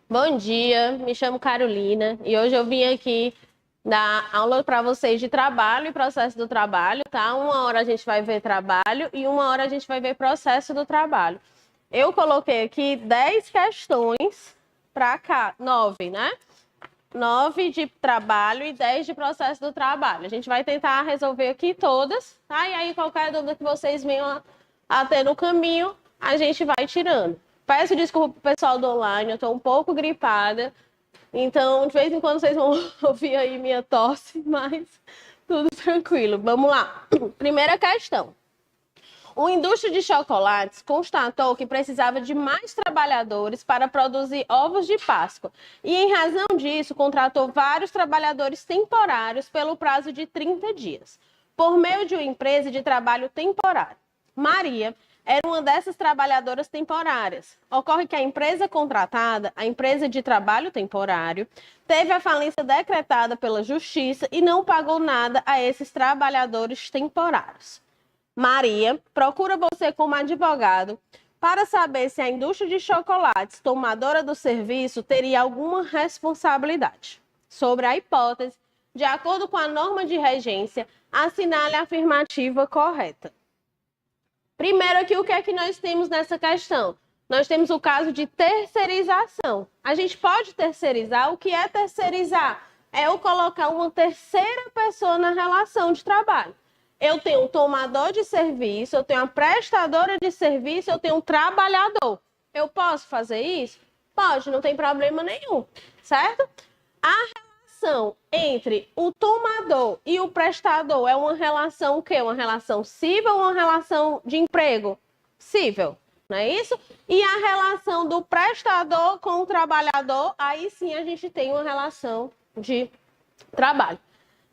Bom dia, me chamo Carolina e hoje eu vim aqui dar aula para vocês de trabalho e processo do trabalho, tá? Uma hora a gente vai ver trabalho e uma hora a gente vai ver processo do trabalho. Eu coloquei aqui 10 questões para cá, 9, né? 9 de trabalho e 10 de processo do trabalho. A gente vai tentar resolver aqui todas, tá? E aí qualquer dúvida que vocês venham a ter no caminho, a gente vai tirando. Peço desculpa pro pessoal do online, eu tô um pouco gripada, então de vez em quando vocês vão ouvir aí minha tosse, mas tudo tranquilo. Vamos lá. Primeira questão. O indústria de chocolates constatou que precisava de mais trabalhadores para produzir ovos de Páscoa e, em razão disso, contratou vários trabalhadores temporários pelo prazo de 30 dias, por meio de uma empresa de trabalho temporário. Maria era uma dessas trabalhadoras temporárias. Ocorre que a empresa contratada, a empresa de trabalho temporário, teve a falência decretada pela Justiça e não pagou nada a esses trabalhadores temporários. Maria procura você como advogado para saber se a indústria de chocolates, tomadora do serviço, teria alguma responsabilidade. Sobre a hipótese, de acordo com a norma de regência, assinale a afirmativa correta. Primeiro aqui, o que é que nós temos nessa questão? Nós temos o caso de terceirização. A gente pode terceirizar. O que é terceirizar? É eu colocar uma terceira pessoa na relação de trabalho. Eu tenho um tomador de serviço, eu tenho uma prestadora de serviço, eu tenho um trabalhador. Eu posso fazer isso? Pode, não tem problema nenhum, certo? A relação entre o tomador e o prestador é uma relação o quê? Uma relação cível ou uma relação de emprego? Cível, não é isso? E a relação do prestador com o trabalhador, aí sim a gente tem uma relação de trabalho.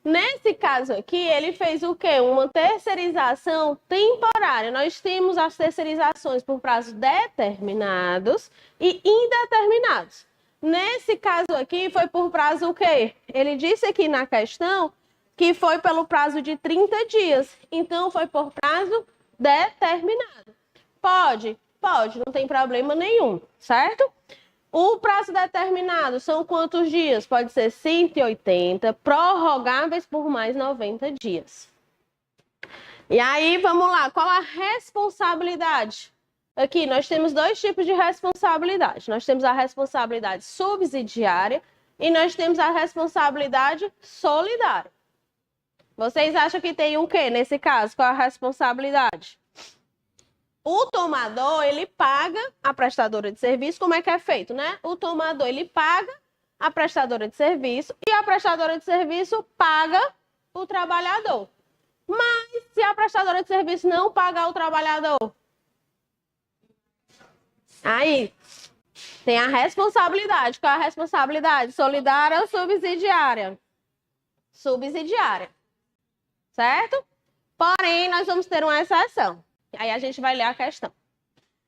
Nesse caso aqui, ele fez o quê? Uma terceirização temporária. Nós temos as terceirizações por prazos determinados e indeterminados. Nesse caso aqui, foi por prazo o quê? Ele disse aqui na questão que foi pelo prazo de 30 dias. Então, foi por prazo determinado. Pode? Pode, não tem problema nenhum, certo? O prazo determinado são quantos dias? Pode ser 180, prorrogáveis por mais 90 dias. E aí, vamos lá, qual a responsabilidade? Aqui, nós temos dois tipos de responsabilidade. Nós temos a responsabilidade subsidiária e nós temos a responsabilidade solidária. Vocês acham que tem o quê nesse caso? Qual a responsabilidade? O tomador, ele paga a prestadora de serviço. Como é que é feito, né? O tomador, ele paga a prestadora de serviço e a prestadora de serviço paga o trabalhador. Mas se a prestadora de serviço não pagar o trabalhador, aí tem a responsabilidade. Qual é a responsabilidade? Solidária ou subsidiária? Subsidiária. Certo? Porém, nós vamos ter uma exceção. Aí a gente vai ler a questão.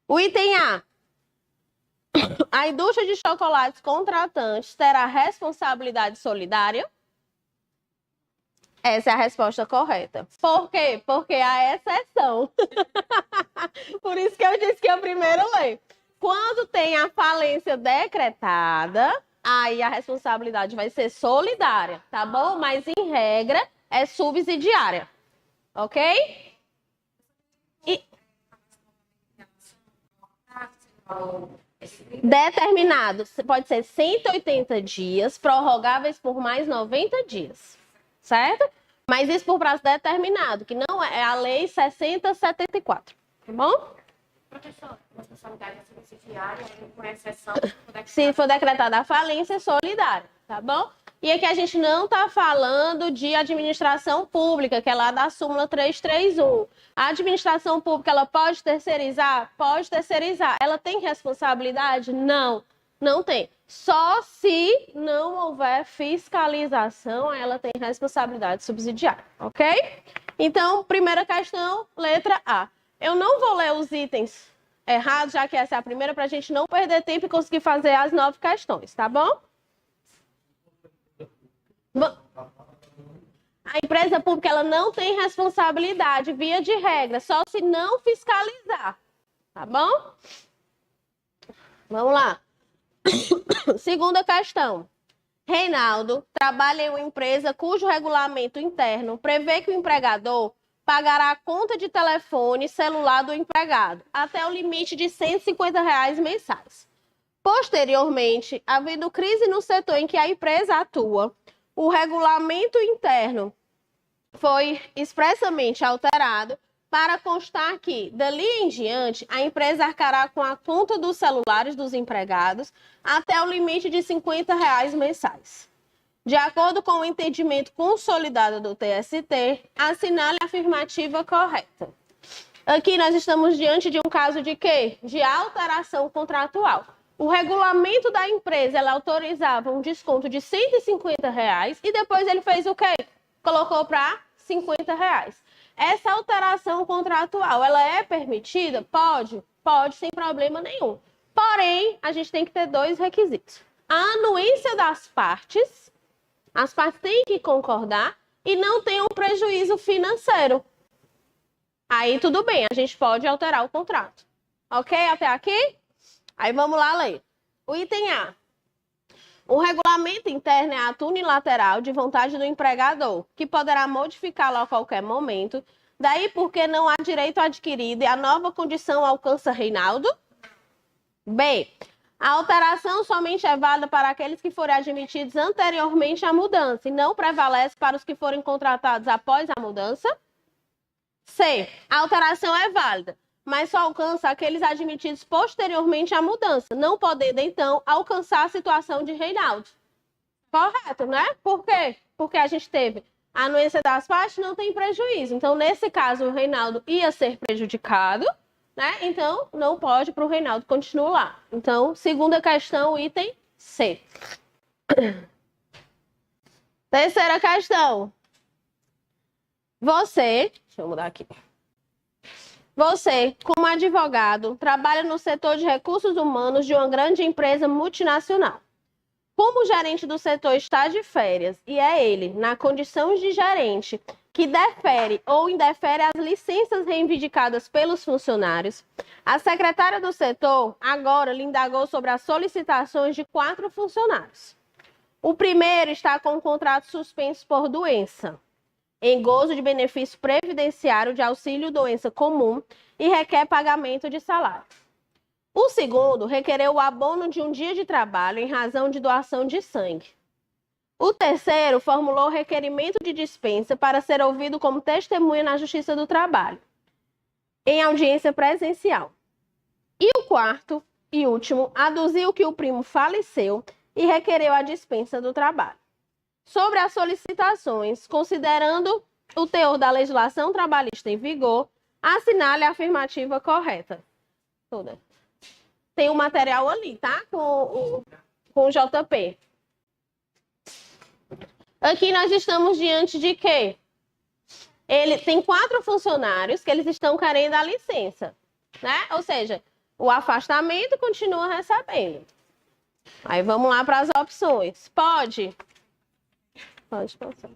O item A. A indústria de chocolates contratantes terá responsabilidade solidária? Essa é a resposta correta. Por quê? Porque há exceção. Por isso que eu disse que é o primeiro lei. Quando tem a falência decretada, aí a responsabilidade vai ser solidária, tá bom? Mas, em regra, é subsidiária. Ok? Determinado, pode ser 180 dias, prorrogáveis por mais 90 dias, certo? Mas isso por prazo determinado, que não é a lei 6074, tá bom? Professor, responsabilidade subsidiária, com exceção, se for decretada a falência, é solidária, tá bom? E aqui a gente não está falando de administração pública, que é lá da súmula 331. A administração pública, ela pode terceirizar? Pode terceirizar. Ela tem responsabilidade? Não, não tem. Só se não houver fiscalização, ela tem responsabilidade subsidiária, ok? Então, primeira questão, letra A. Eu não vou ler os itens errados, já que essa é a primeira, para a gente não perder tempo e conseguir fazer as 9 questões, tá bom? A empresa pública, ela não tem responsabilidade, via de regra, só se não fiscalizar, tá bom? Vamos lá. Segunda questão. Reinaldo trabalha em uma empresa cujo regulamento interno prevê que o empregador pagará a conta de telefone celular do empregado até o limite de R$ 150 mensais. Posteriormente, havendo crise no setor em que a empresa atua, o regulamento interno foi expressamente alterado para constar que, dali em diante, a empresa arcará com a conta dos celulares dos empregados até o limite de R$ 50 mensais. De acordo com o entendimento consolidado do TST, assinale a afirmativa correta. Aqui nós estamos diante de um caso de quê? De alteração contratual. O regulamento da empresa, ela autorizava um desconto de R$ 150 e depois ele fez o quê? Colocou para R$ 50. Essa alteração contratual, ela é permitida? Pode, sem problema nenhum. Porém, a gente tem que ter dois requisitos. A anuência das partes, as partes têm que concordar e não tem um prejuízo financeiro. Aí tudo bem, a gente pode alterar o contrato. Ok? Até aqui? Aí vamos lá ler. O item A. O regulamento interno é ato unilateral de vontade do empregador, que poderá modificá-lo a qualquer momento, daí porque não há direito adquirido e a nova condição alcança Reinaldo. B. A alteração somente é válida para aqueles que forem admitidos anteriormente à mudança e não prevalece para os que forem contratados após a mudança. C. A alteração é válida, mas só alcança aqueles admitidos posteriormente à mudança, não podendo, então, alcançar a situação de Reinaldo. Correto, né? Por quê? Porque a gente teve a anuência das partes, não tem prejuízo. Então, nesse caso, o Reinaldo ia ser prejudicado, né? Então, não pode para o Reinaldo continuar lá. Então, segunda questão, item C. Terceira questão. Deixa eu mudar aqui. Você, como advogado, trabalha no setor de recursos humanos de uma grande empresa multinacional. Como o gerente do setor está de férias e é ele, na condição de gerente, que defere ou indefere as licenças reivindicadas pelos funcionários, a secretária do setor agora lhe indagou sobre as solicitações de 4 funcionários. O primeiro está com o contrato suspenso por doença, em gozo de benefício previdenciário de auxílio-doença comum e requer pagamento de salário. O segundo requereu o abono de um dia de trabalho em razão de doação de sangue. O terceiro formulou requerimento de dispensa para ser ouvido como testemunha na Justiça do Trabalho, em audiência presencial. E o quarto e último aduziu que o primo faleceu e requereu a dispensa do trabalho. Sobre as solicitações, considerando o teor da legislação trabalhista em vigor, assinale a afirmativa correta. Toda. Tem o material ali, tá? Com o JP. Aqui nós estamos diante de quê? Ele tem 4 funcionários que eles estão querendo a licença, né? Ou seja, o afastamento continua recebendo. Aí vamos lá para as opções. Pode? Pode passar.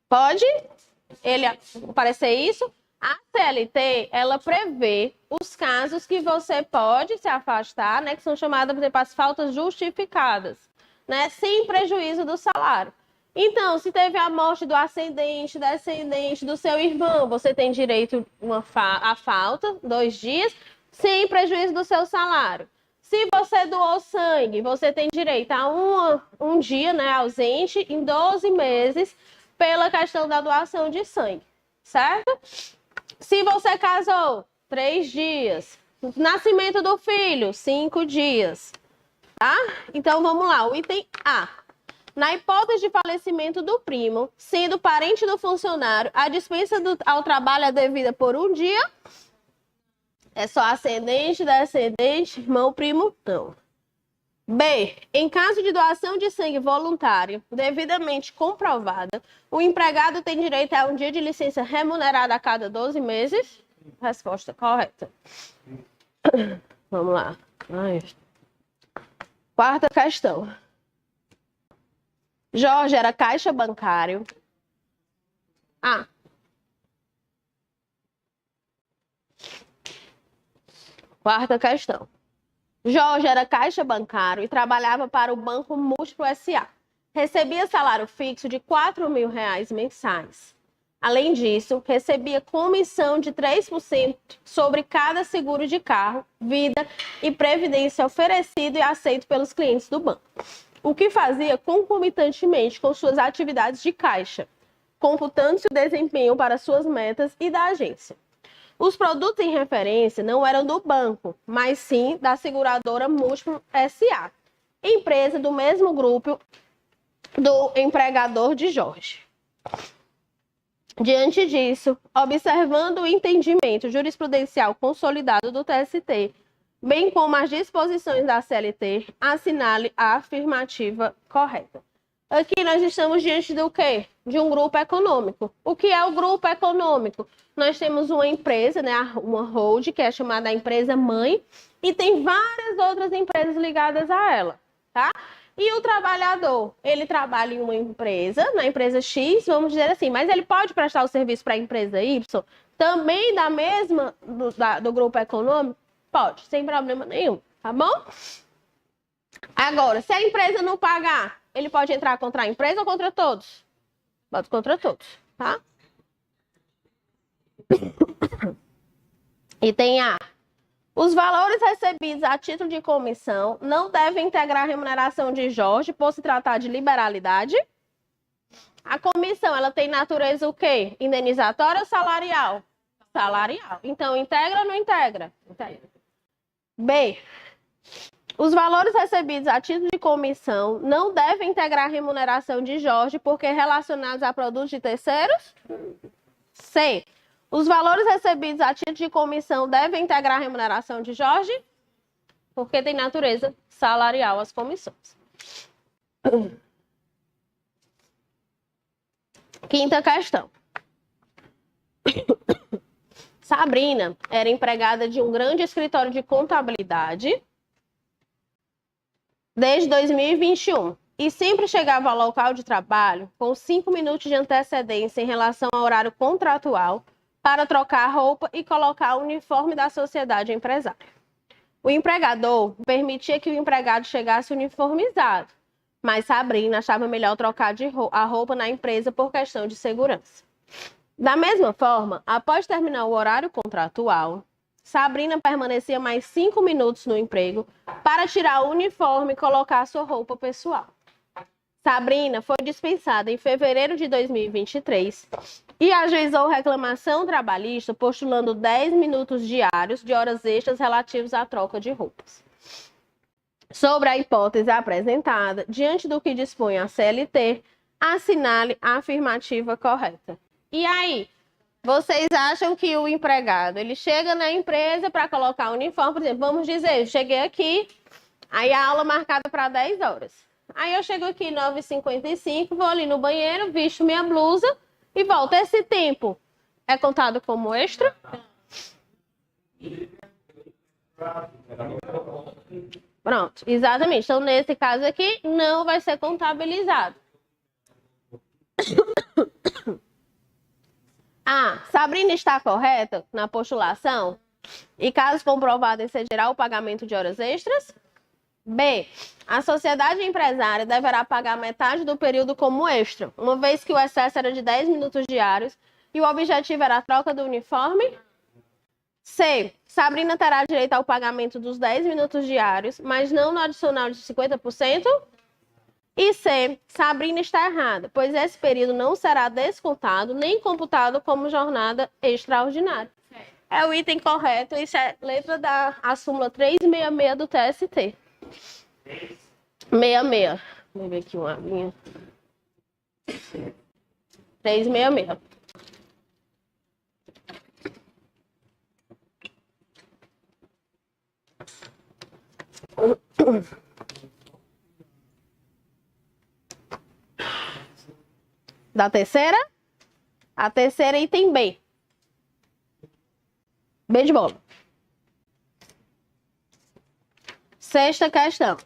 Pode? Ele aparecer isso? A CLT, ela prevê os casos que você pode se afastar, né, que são chamadas, por exemplo, as faltas justificadas, né, sem prejuízo do salário. Então, se teve a morte do ascendente, descendente, do seu irmão, você tem direito a falta, 2 dias, sem prejuízo do seu salário. Se você doou sangue, você tem direito a um dia, né, ausente em 12 meses pela questão da doação de sangue, certo? Se você casou, 3 dias. Nascimento do filho, 5 dias. Tá? Então, vamos lá. O item A. Na hipótese de falecimento do primo, sendo parente do funcionário, a dispensa ao trabalho é devida por 1 dia. É só ascendente, descendente, irmão, primo, não. B. Em caso de doação de sangue voluntário, devidamente comprovada, o empregado tem direito a 1 dia de licença remunerada a cada 12 meses? Resposta correta. Vamos lá. Quarta questão. Jorge era caixa bancário. Quarta questão. Jorge era caixa bancário e trabalhava para o Banco Múltiplo S.A. Recebia salário fixo de R$ 4.000 mensais. Além disso, recebia comissão de 3% sobre cada seguro de carro, vida e previdência oferecido e aceito pelos clientes do banco, o que fazia concomitantemente com suas atividades de caixa, computando-se o desempenho para suas metas e da agência. Os produtos em referência não eram do banco, mas sim da seguradora Múltiplo S.A., empresa do mesmo grupo do empregador de Jorge. Diante disso, observando o entendimento jurisprudencial consolidado do TST, bem como as disposições da CLT, assinale a afirmativa correta. Aqui nós estamos diante do quê? De um grupo econômico. O que é o grupo econômico? Nós temos uma empresa, né, uma hold, que é chamada empresa mãe, e tem várias outras empresas ligadas a ela, tá? E o trabalhador, ele trabalha em uma empresa, na empresa X, vamos dizer assim, mas ele pode prestar o serviço para a empresa Y, também da mesma, do grupo econômico? Pode, sem problema nenhum, tá bom? Agora, se a empresa não pagar, ele pode entrar contra a empresa ou contra todos? Pode contra todos, tá? Item A. Os valores recebidos a título de comissão não devem integrar a remuneração de Jorge por se tratar de liberalidade. A comissão, ela tem natureza o quê? Indenizatória ou salarial? Salarial. Então, integra ou não integra? Integra. B. Os valores recebidos a título de comissão não devem integrar a remuneração de Jorge porque relacionados a produtos de terceiros? C. Os valores recebidos a título de comissão devem integrar a remuneração de Jorge? Porque tem natureza salarial as comissões. Quinta questão. Sabrina era empregada de um grande escritório de contabilidade desde 2021 e sempre chegava ao local de trabalho com 5 minutos de antecedência em relação ao horário contratual para trocar a roupa e colocar o uniforme da sociedade empresária. O empregador permitia que o empregado chegasse uniformizado, mas Sabrina achava melhor trocar a roupa na empresa por questão de segurança. Da mesma forma, após terminar o horário contratual, Sabrina permanecia mais 5 minutos no emprego para tirar o uniforme e colocar sua roupa pessoal. Sabrina foi dispensada em fevereiro de 2023 e ajuizou reclamação trabalhista postulando 10 minutos diários de horas extras relativos à troca de roupas. Sobre a hipótese apresentada, diante do que dispõe a CLT, assinale a afirmativa correta. E aí, vocês acham que o empregado, ele chega na empresa para colocar o uniforme, por exemplo, vamos dizer, eu cheguei aqui, aí a aula marcada para 10 horas. Aí eu chego aqui 9h55, vou ali no banheiro, visto minha blusa e volto. Esse tempo é contado como extra? Pronto, exatamente. Então, nesse caso aqui, não vai ser contabilizado. A. Sabrina está correta na postulação? E caso comprovado, excederá o pagamento de horas extras? B. A sociedade empresária deverá pagar metade do período como extra, uma vez que o excesso era de 10 minutos diários e o objetivo era a troca do uniforme? C. Sabrina terá direito ao pagamento dos 10 minutos diários, mas não no adicional de 50%? E C. Sabrina está errada, pois esse período não será descontado nem computado como jornada extraordinária. É o item correto, isso é letra da súmula 366 do TST. 66. Vou ver aqui uma linha. 366. Da terceira? A terceira item B. B de bola. Sexta questão.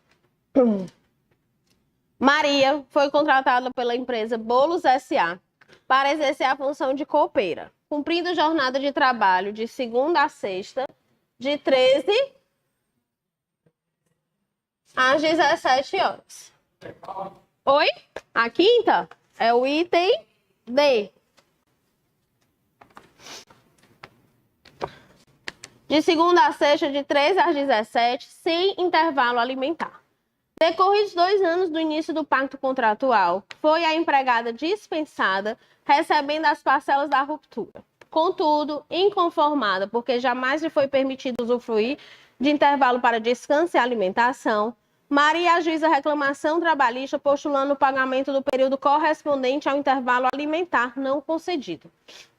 Maria foi contratada pela empresa Bolos S.A. para exercer a função de copeira, cumprindo jornada de trabalho de segunda a sexta, de 13 às 17 horas. Oi? A quinta é o item D. De segunda a sexta, de 3 às 17, sem intervalo alimentar. Decorridos 2 anos do início do pacto contratual, foi a empregada dispensada, recebendo as parcelas da ruptura. Contudo, inconformada, porque jamais lhe foi permitido usufruir de intervalo para descanso e alimentação, Maria ajuiza a reclamação trabalhista postulando o pagamento do período correspondente ao intervalo alimentar não concedido.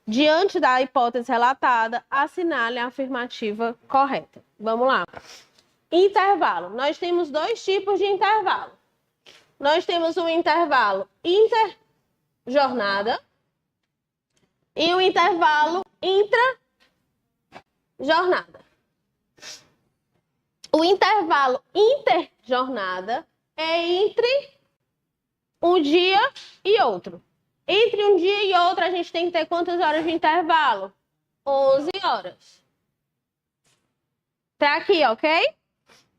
Diante da hipótese relatada, assinale a afirmativa correta. Vamos lá. Intervalo. Nós temos 2 tipos de intervalo. Nós temos o intervalo interjornada e o intervalo intrajornada. O intervalo interjornada é entre um dia e outro. Entre um dia e outro, a gente tem que ter quantas horas de intervalo? 11 horas. Tá aqui, ok?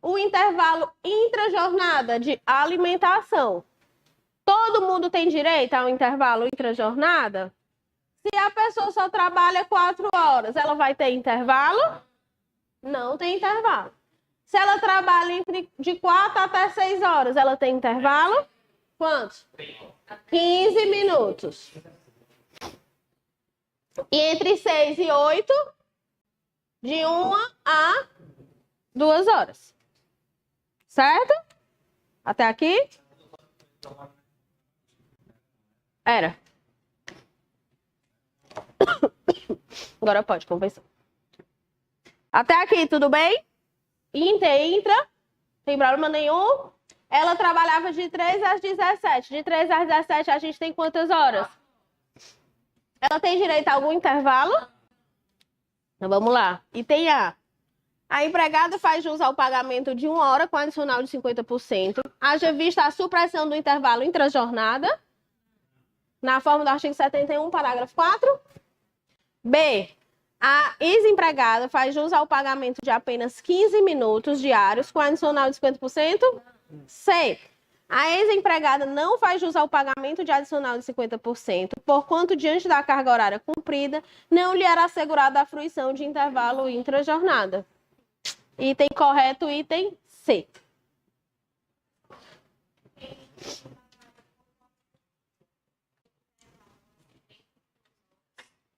O intervalo intrajornada de alimentação. Todo mundo tem direito ao intervalo intrajornada? Se a pessoa só trabalha 4 horas, ela vai ter intervalo? Não tem intervalo. Se ela trabalha de 4 até 6 horas, ela tem intervalo? Quantos? 15 minutos. E entre 6 e 8, de 1 a 2 horas. Certo? Até aqui? Era. Agora pode conversar. Até aqui, tudo bem? Intra, sem problema nenhum. Ela trabalhava de 3 às 17. De 3 às 17 a gente tem quantas horas? Ela tem direito a algum intervalo? Então vamos lá. Item A. A empregada faz jus ao pagamento de 1 hora com adicional de 50%. Haja vista a supressão do intervalo intrajornada, na forma do artigo 71, parágrafo 4. B. A ex-empregada faz jus ao pagamento de apenas 15 minutos diários com adicional de 50%. C. A ex-empregada não faz jus ao pagamento de adicional de 50%, porquanto, diante da carga horária cumprida, não lhe era assegurada a fruição de intervalo intrajornada. Item correto, item C.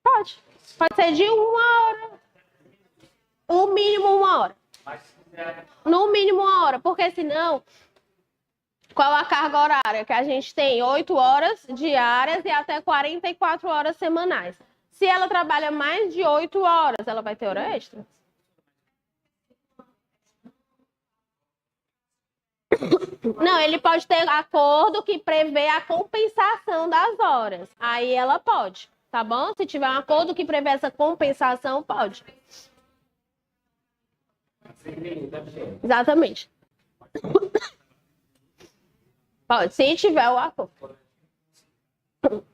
Pode. Pode ser de 1 hora. O mínimo 1 hora. No mínimo 1 hora, porque senão, qual a carga horária? Que a gente tem 8 horas diárias e até 44 horas semanais. Se ela trabalha mais de 8 horas, ela vai ter hora extra? Não, ele pode ter acordo que prevê a compensação das horas. Aí ela pode, tá bom? Se tiver um acordo que prevê essa compensação, pode. Exatamente. Pode, se tiver o acordo.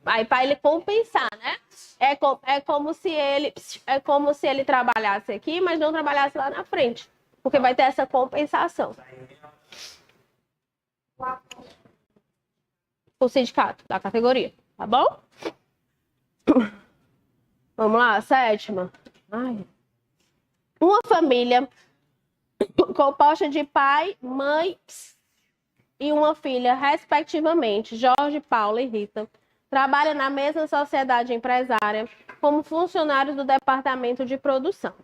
Aí para ele compensar, né? É como se ele trabalhasse aqui, mas não trabalhasse lá na frente. Porque vai ter essa compensação. O sindicato da categoria, tá bom? Vamos lá, 7ª. Uma família composta de pai, mãe e uma filha, respectivamente, Jorge, Paula e Rita, trabalha na mesma sociedade empresária como funcionários do departamento de produção.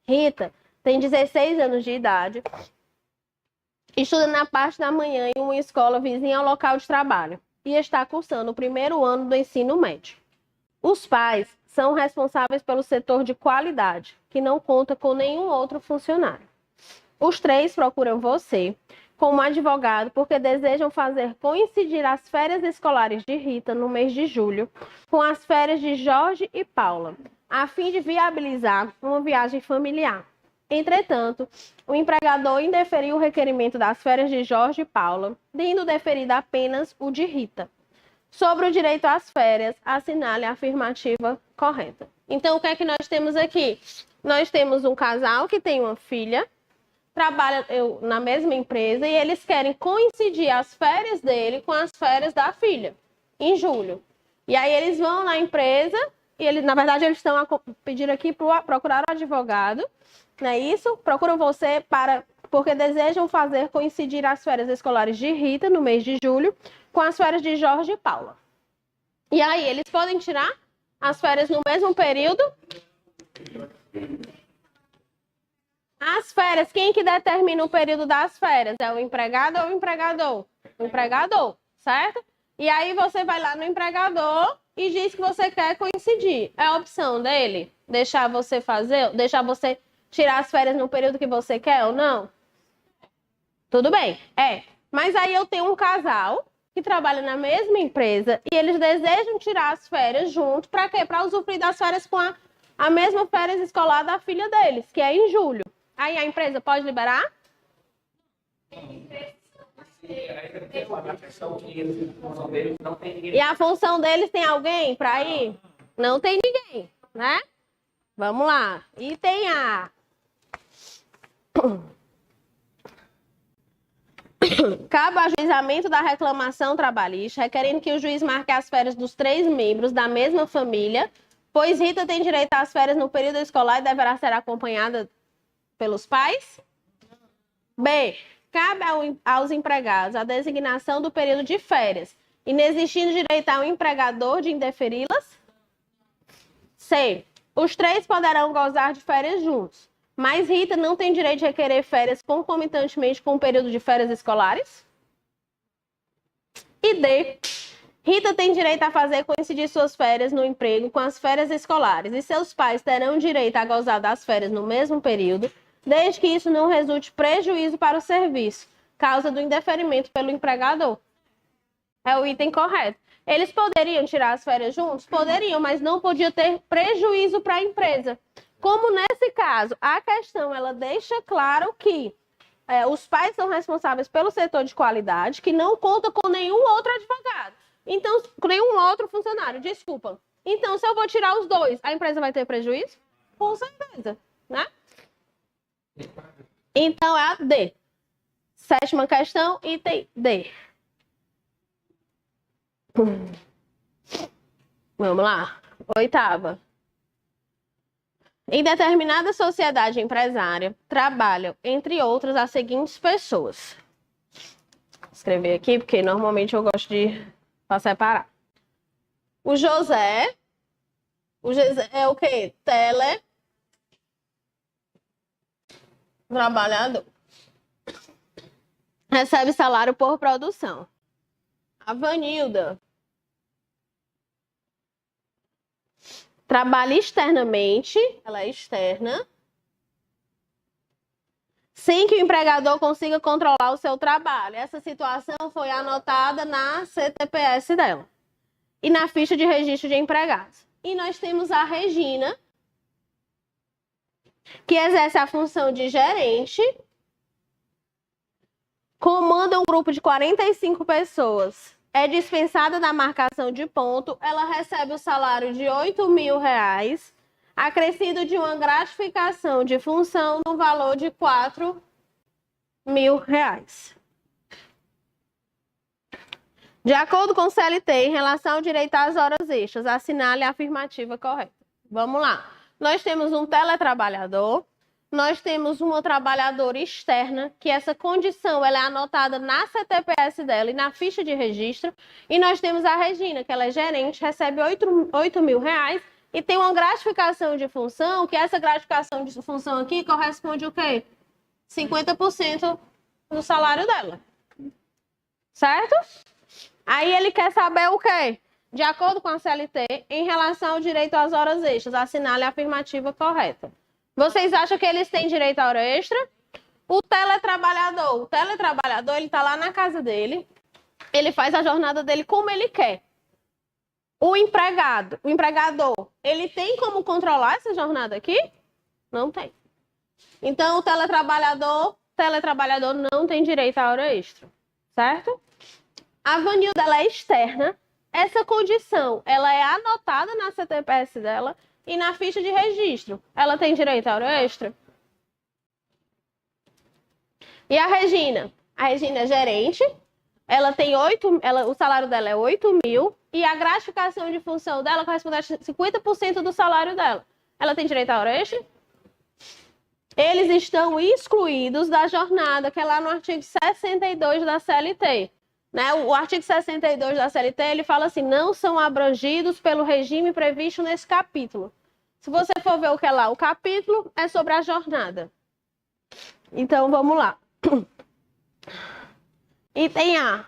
Rita tem 16 anos de idade, estuda na parte da manhã em uma escola vizinha ao local de trabalho e está cursando o 1º ano do ensino médio. Os pais são responsáveis pelo setor de qualidade, que não conta com nenhum outro funcionário. Os 3 procuram você como advogado porque desejam fazer coincidir as férias escolares de Rita no mês de julho com as férias de Jorge e Paula, a fim de viabilizar uma viagem familiar. Entretanto, o empregador indeferiu o requerimento das férias de Jorge e Paula, tendo deferido apenas o de Rita. Sobre o direito às férias, assinale a afirmativa correta. Então, o que é que nós temos aqui? Nós temos um casal que tem uma filha, trabalha na mesma empresa e eles querem coincidir as férias dele com as férias da filha, em julho. E aí eles vão na empresa e eles, na verdade, eles estão pedindo aqui para procurar um advogado, não é isso? Procuram você porque desejam fazer coincidir as férias escolares de Rita, no mês de julho, com as férias de Jorge e Paula. E aí, eles podem tirar as férias no mesmo período? As férias, quem que determina o período das férias? É o empregado ou o empregador? O empregador, certo? E aí você vai lá no empregador e diz que você quer coincidir. É a opção dele deixar você tirar as férias no período que você quer ou não? Tudo bem, Mas aí eu tenho um casal que trabalha na mesma empresa e eles desejam tirar as férias junto. Para quê? Para usufruir das férias com a mesma férias escolar da filha deles, que é em julho. Aí a empresa pode liberar? E a função deles tem alguém para ir? Não tem ninguém, né? Vamos lá. Item A. Cabe o ajuizamento da reclamação trabalhista, requerendo que o juiz marque as férias dos 3 membros da mesma família, pois Rita tem direito às férias no período escolar e deverá ser acompanhada pelos pais. B. Cabe aos empregados a designação do período de férias, inexistindo direito ao empregador de indeferi-las. C. Os 3 poderão gozar de férias juntos, mas Rita não tem direito de requerer férias concomitantemente com o período de férias escolares. E D. Rita tem direito a fazer coincidir suas férias no emprego com as férias escolares, e seus pais terão direito a gozar das férias no mesmo período, desde que isso não resulte prejuízo para o serviço, causa do indeferimento pelo empregador. É o item correto. Eles poderiam tirar as férias juntos? Poderiam, mas não podia ter prejuízo para a empresa. Como nesse caso, a questão ela deixa claro que os pais são responsáveis pelo setor de qualidade, que não conta com nenhum outro advogado. Então, com nenhum outro funcionário, desculpa. Então, se eu vou tirar os 2, a empresa vai ter prejuízo? Com certeza, né? Então, é a D. 7ª questão, item D. Vamos lá. 8ª. Em determinada sociedade empresária, trabalham, entre outras, as seguintes pessoas. Vou escrever aqui, porque normalmente eu gosto de separar. O José é o quê? Trabalhador. Recebe salário por produção. A Vanilda trabalha externamente, ela é externa, sem que o empregador consiga controlar o seu trabalho. Essa situação foi anotada na CTPS dela e na ficha de registro de empregados. E nós temos a Regina, que exerce a função de gerente, comanda um grupo de 45 pessoas, é dispensada da marcação de ponto, ela recebe o salário de R$8.000, acrescido de uma gratificação de função no valor de R$4.000. De acordo com o CLT, em relação ao direito às horas extras, assinale a afirmativa correta. Vamos lá. Nós temos um teletrabalhador, nós temos uma trabalhadora externa, que essa condição ela é anotada na CTPS dela e na ficha de registro, e nós temos a Regina, que ela é gerente, recebe R$8.000 e tem uma gratificação de função, que essa gratificação de função aqui corresponde o quê? 50% do salário dela. Certo? Aí ele quer saber o quê? De acordo com a CLT, em relação ao direito às horas extras, assinale a afirmativa correta. Vocês acham que eles têm direito à hora extra? O teletrabalhador, ele está lá na casa dele, ele faz a jornada dele como ele quer. O empregador, ele tem como controlar essa jornada aqui? Não tem. Então, o teletrabalhador não tem direito à hora extra, certo? A Vanilda, ela é externa. Essa condição, ela é anotada na CTPS dela e na ficha de registro. Ela tem direito à hora extra? E a Regina? A Regina é gerente, ela tem o salário dela é 8 mil e a gratificação de função dela corresponde a 50% do salário dela. Ela tem direito a hora extra? Eles estão excluídos da jornada, que é lá no artigo 62 da CLT. Né? O artigo 62 da CLT, ele fala assim, não são abrangidos pelo regime previsto nesse capítulo. Se você for ver o que é lá, o capítulo é sobre a jornada. Então, vamos lá. Item A.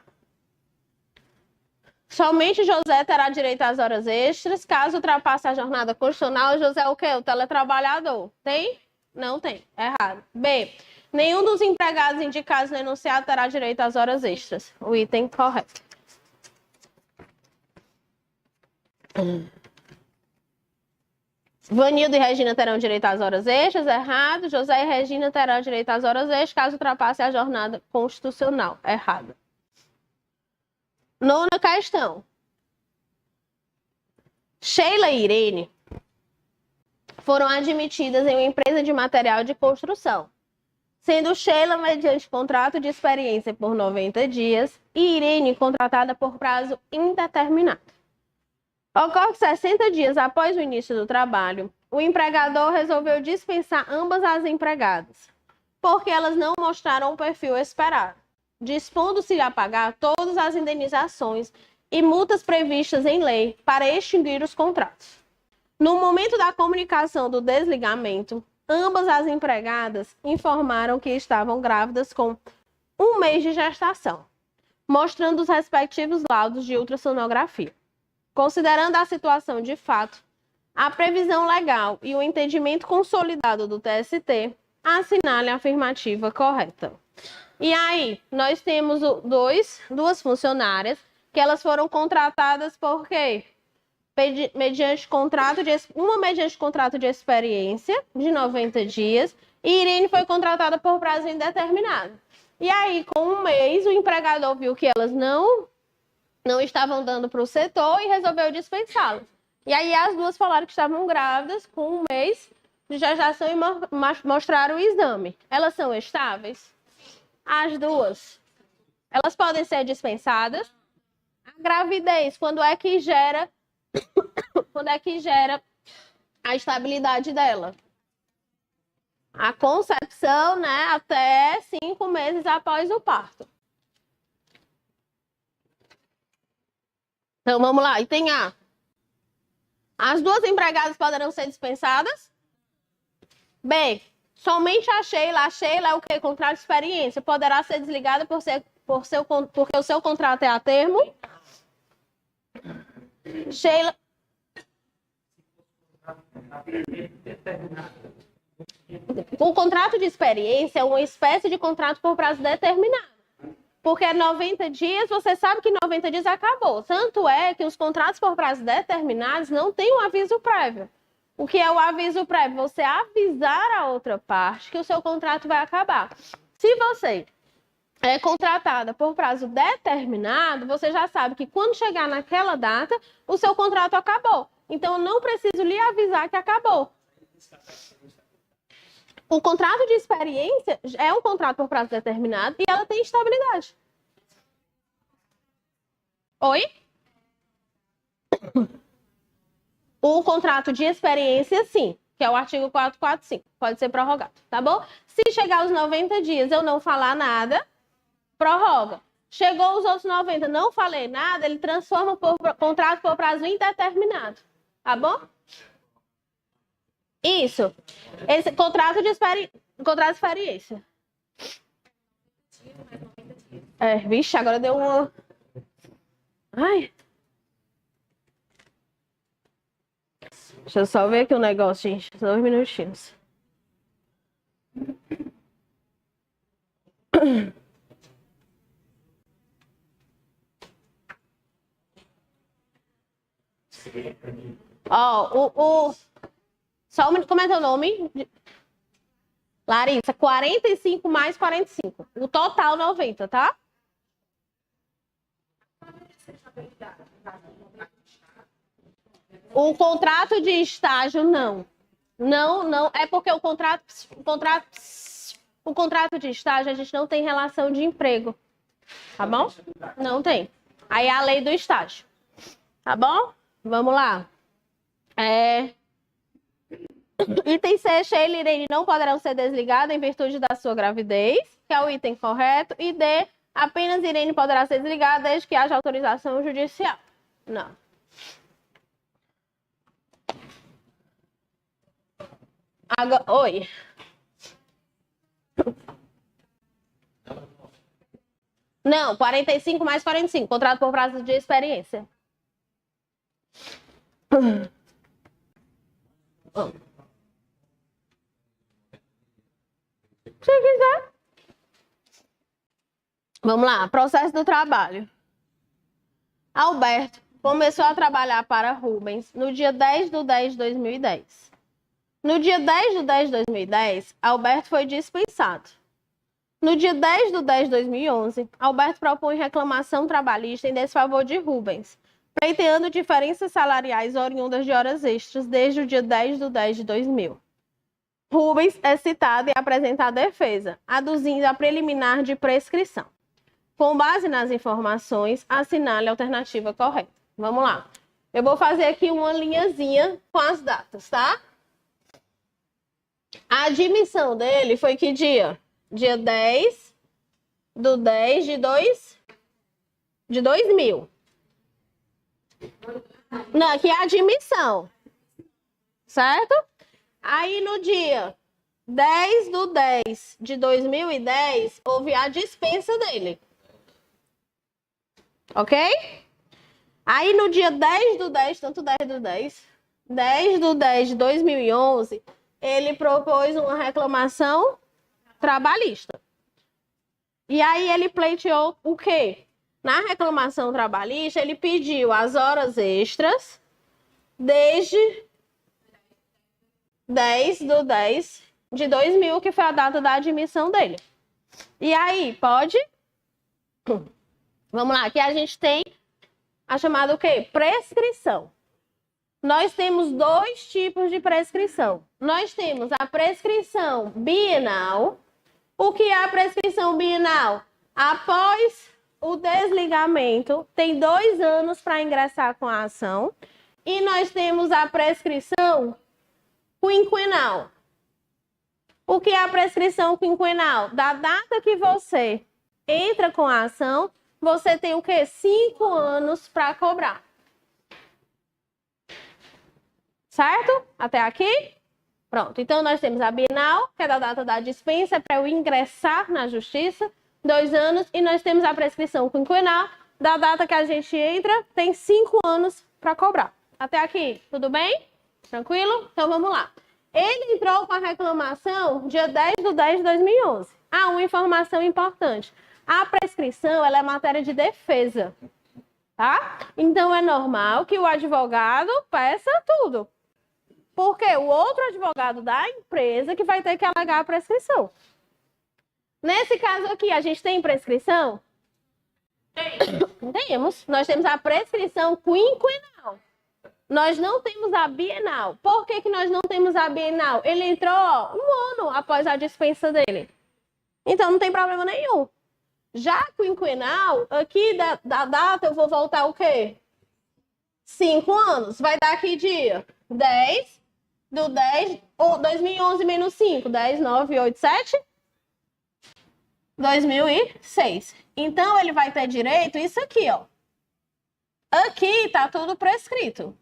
Somente José terá direito às horas extras. Caso ultrapasse a jornada constitucional, José é o quê? O teletrabalhador. Tem? Não tem. Errado. B. Nenhum dos empregados indicados no enunciado terá direito às horas extras. O item correto. Vanildo e Regina terão direito às horas extras. Errado. José e Regina terão direito às horas extras caso ultrapasse a jornada constitucional. Errado. Nona questão. Sheila e Irene foram admitidas em uma empresa de material de construção, sendo Sheila mediante contrato de experiência por 90 dias e Irene contratada por prazo indeterminado. Ocorre que 60 dias após o início do trabalho, o empregador resolveu dispensar ambas as empregadas, porque elas não mostraram o perfil esperado, dispondo-se a pagar todas as indenizações e multas previstas em lei para extinguir os contratos. No momento da comunicação do desligamento, ambas as empregadas informaram que estavam grávidas com 1 mês de gestação, mostrando os respectivos laudos de ultrassonografia. Considerando a situação de fato, a previsão legal e o entendimento consolidado do TST, assinale a afirmativa correta. E aí, nós temos duas funcionárias que elas foram contratadas por quê? Mediante contrato de experiência de 90 dias e Irene foi contratada por prazo indeterminado. E aí, com 1 mês, o empregador viu que elas não estavam dando para o setor e resolveu dispensá-las. E aí as duas falaram que estavam grávidas com 1 mês de gestação e mostraram o exame. Elas são estáveis? As duas. Elas podem ser dispensadas? A gravidez, quando é que gera a estabilidade dela? A concepção, né, até 5 meses após o parto. Então, vamos lá. Item A. As duas empregadas poderão ser dispensadas? B. Somente a Sheila. A Sheila é o quê? Contrato de experiência. Poderá ser desligada porque o seu contrato é a termo? Sheila... O contrato de experiência é uma espécie de contrato por prazo determinado. Porque 90 dias, você sabe que 90 dias acabou. Tanto é que os contratos por prazo determinados não têm um aviso prévio. O que é o aviso prévio? Você avisar a outra parte que o seu contrato vai acabar. Se você é contratada por prazo determinado, você já sabe que quando chegar naquela data, o seu contrato acabou. Então, eu não preciso lhe avisar que acabou. O contrato de experiência é um contrato por prazo determinado e ela tem estabilidade. Oi? O contrato de experiência, sim, que é o artigo 445, pode ser prorrogado, tá bom? Se chegar aos 90 dias eu não falar nada, prorroga. Chegou os outros 90, não falei nada, ele transforma por contrato por prazo indeterminado, tá bom? Isso. Esse contrato de experiência. Vixe, agora deu uma... Ai. Deixa eu só ver aqui o negócio, gente. 2 minutinhos. Ó, só um minuto, como é teu nome? Larissa, 45 mais 45. O total 90, tá? O contrato de estágio, não. Não, é porque o contrato O contrato de estágio, a gente não tem relação de emprego. Tá bom? Não tem. Aí é a lei do estágio. Tá bom? Vamos lá. Item C, Sheila e Irene não poderão ser desligadas em virtude da sua gravidez, que é o item correto. E D, apenas Irene poderá ser desligada desde que haja autorização judicial. Não. Oi. Não, 45 mais 45. Contrato por prazo de experiência. Se quiser. Vamos lá. Processo do trabalho. Alberto começou a trabalhar para Rubens no dia 10/10/2010. No dia 10/10/2010, Alberto foi dispensado. No dia 10/10/2011, Alberto propõe reclamação trabalhista em desfavor de Rubens, pleiteando diferenças salariais oriundas de horas extras desde o dia 10/10/2000. Rubens é citado e apresenta a defesa, aduzindo a preliminar de prescrição. Com base nas informações, assinale a alternativa correta. Vamos lá. Eu vou fazer aqui uma linhazinha com as datas, tá? A admissão dele foi que dia? Dia 10/10/2000. Não, aqui é a admissão. Certo? Aí no dia 10/10/2010, houve a dispensa dele. Ok? Aí no dia 10/10, tanto 10/10/2011, ele propôs uma reclamação trabalhista. E aí ele pleiteou o quê? Na reclamação trabalhista, ele pediu as horas extras desde 10/10/2000, que foi a data da admissão dele. E aí, pode? Vamos lá, aqui a gente tem a chamada o quê? Prescrição. Nós temos dois tipos de prescrição. Nós temos a prescrição bienal. O que é a prescrição bienal? Após o desligamento, tem 2 anos para ingressar com a ação. E nós temos a prescrição quinquenal. O que é a prescrição quinquenal? Da data que você entra com a ação, você tem o quê? 5 anos para cobrar. Certo? Até aqui? Pronto. Então, nós temos a bienal, que é da data da dispensa, para eu ingressar na justiça, 2 anos. E nós temos a prescrição quinquenal, da data que a gente entra, tem 5 anos para cobrar. Até aqui, tudo bem? Tranquilo? Então, vamos lá. Ele entrou com a reclamação dia 10/10/2011. Ah, uma informação importante. A prescrição, ela é matéria de defesa, tá? Então, é normal que o advogado peça tudo. Porque o outro advogado da empresa que vai ter que alegar a prescrição. Nesse caso aqui, a gente tem prescrição? Temos. Nós temos a prescrição quinquenal. Nós não temos a bienal. Por que nós não temos a bienal? Ele entrou 1 ano após a dispensa dele. Então, não tem problema nenhum. Já a quinquenal, aqui da data, eu vou voltar o quê? 5 anos. Vai dar aqui dia 2011 menos 5. 10, 9, 8, 7. 2006. Então, ele vai ter direito isso aqui, ó. Aqui tá tudo prescrito.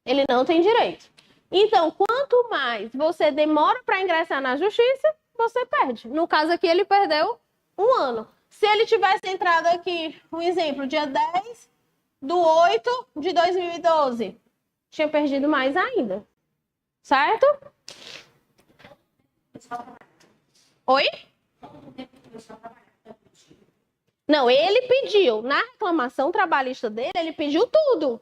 Ele não tem direito. Então, quanto mais você demora para ingressar na justiça, você perde. No caso aqui, ele perdeu 1 ano. Se ele tivesse entrado aqui, um exemplo, dia 10/8/2012, tinha perdido mais ainda. Certo? Oi? Não, ele pediu. Na reclamação trabalhista dele, ele pediu tudo.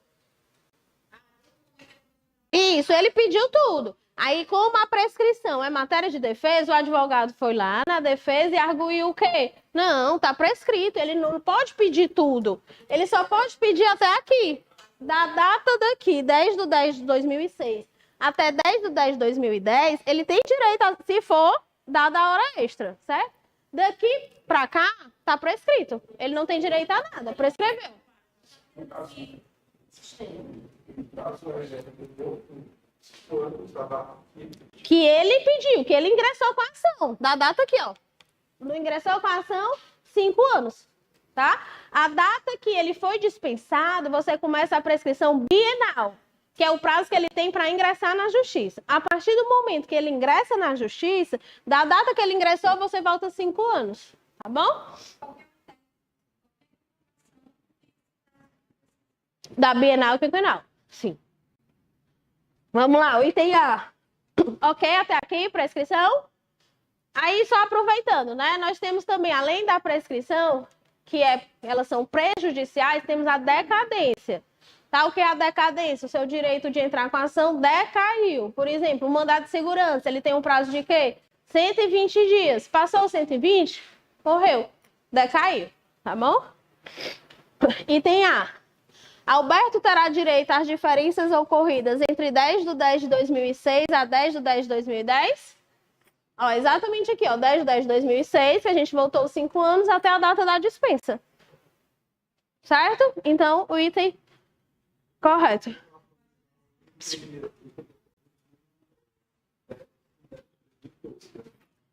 Isso, ele pediu tudo. Aí, como a prescrição é matéria de defesa, o advogado foi lá na defesa e arguiu o quê? Não, tá prescrito, ele não pode pedir tudo. Ele só pode pedir até aqui, da data daqui, 10/10/2006, até 10/10/2010, ele tem direito, se for dada a hora extra, certo? Daqui pra cá, tá prescrito. Ele não tem direito a nada, prescreveu. Que ele pediu, que ele ingressou com a ação. Da data aqui, ó. Não ingressou com a ação, 5 anos. Tá? A data que ele foi dispensado, você começa a prescrição bienal, que é o prazo que ele tem para ingressar na justiça. A partir do momento que ele ingressa na justiça, da data que ele ingressou, você volta 5 anos. Tá bom? Da bienal e quinquenal. Sim. Vamos lá, o item A. Ok, até aqui, prescrição. Aí, só aproveitando, né? Nós temos também, além da prescrição, elas são prejudiciais, temos a decadência. Tá? O que é a decadência? O seu direito de entrar com a ação decaiu. Por exemplo, o mandado de segurança, ele tem um prazo de quê? 120 dias. Passou 120, correu. Decaiu. Tá bom? Item A. Alberto terá direito às diferenças ocorridas entre 10/10/2006 a 10/10/2010? Ó, exatamente aqui, ó, 10/10/2006, que a gente voltou 5 anos até a data da dispensa. Certo? Então, o item correto.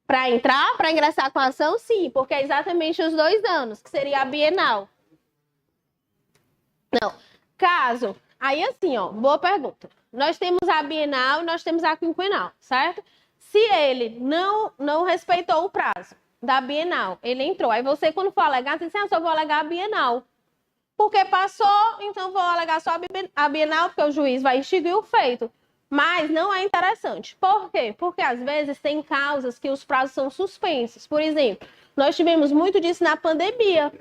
Para entrar, para ingressar com a ação, sim, porque é exatamente os 2 anos, que seria a bienal. Não. Caso, aí assim, ó, boa pergunta. Nós temos a bienal e nós temos a quinquenal, certo? Se ele não respeitou o prazo da bienal, ele entrou. Aí você, quando for alegar, você diz assim, só vou alegar a bienal. Porque passou, então vou alegar só a bienal, porque o juiz vai extinguir o feito. Mas não é interessante. Por quê? Porque às vezes tem causas que os prazos são suspensos. Por exemplo, nós tivemos muito disso na pandemia.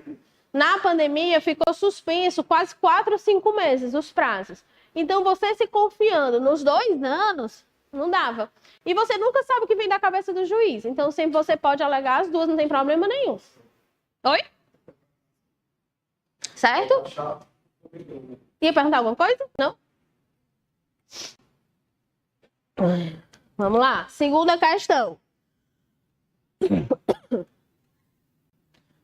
Na pandemia ficou suspenso quase 4 ou 5 meses os prazos. Então você se confiando nos 2 anos, não dava. E você nunca sabe o que vem da cabeça do juiz. Então sempre você pode alegar as duas, não tem problema nenhum. Oi? Certo? Ia perguntar alguma coisa? Não? Vamos lá. Segunda questão.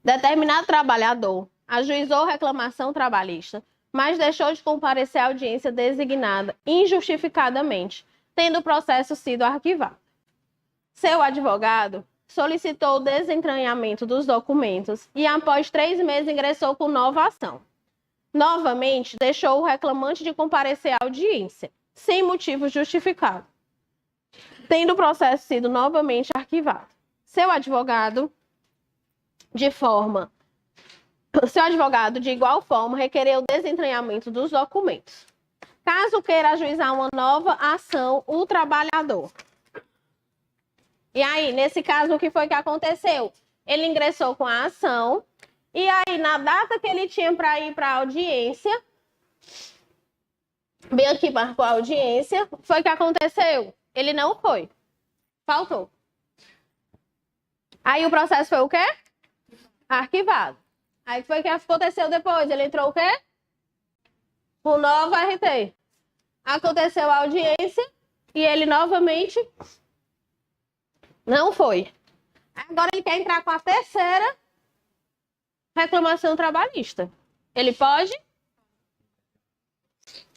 Determinado trabalhador ajuizou reclamação trabalhista, mas deixou de comparecer à audiência designada injustificadamente, tendo o processo sido arquivado. Seu advogado solicitou o desentranhamento dos documentos e, após 3 meses, ingressou com nova ação. Novamente, deixou o reclamante de comparecer à audiência, sem motivo justificado, tendo o processo sido novamente arquivado. Seu advogado, de igual forma, requereu o desentranhamento dos documentos. Caso queira ajuizar uma nova ação, o trabalhador. E aí, nesse caso, o que foi que aconteceu? Ele ingressou com a ação, e aí, na data que ele tinha para ir para a audiência, bem aqui marcou a audiência, foi que aconteceu? Ele não foi. Faltou. Aí o processo foi o quê? Arquivado. Aí foi o que aconteceu depois? Ele entrou o quê? Com nova RT. Aconteceu a audiência e ele novamente não foi. Agora ele quer entrar com a terceira reclamação trabalhista. Ele pode?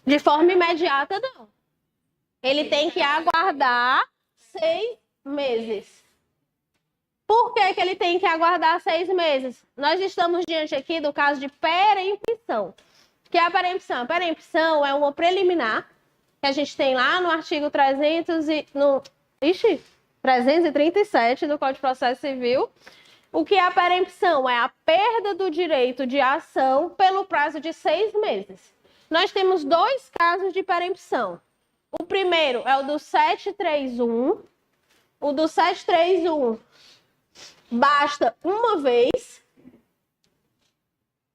De forma imediata, não. Ele tem que aguardar 6 meses. Por que que ele tem que aguardar 6 meses? Nós estamos diante aqui do caso de perempção. O que é a perempção? A perempção é uma preliminar que a gente tem lá no artigo 337 do Código de Processo Civil. O que é a perempção? É a perda do direito de ação pelo prazo de 6 meses. Nós temos 2 casos de perempção. O primeiro é o do 731. O do 731 basta uma vez.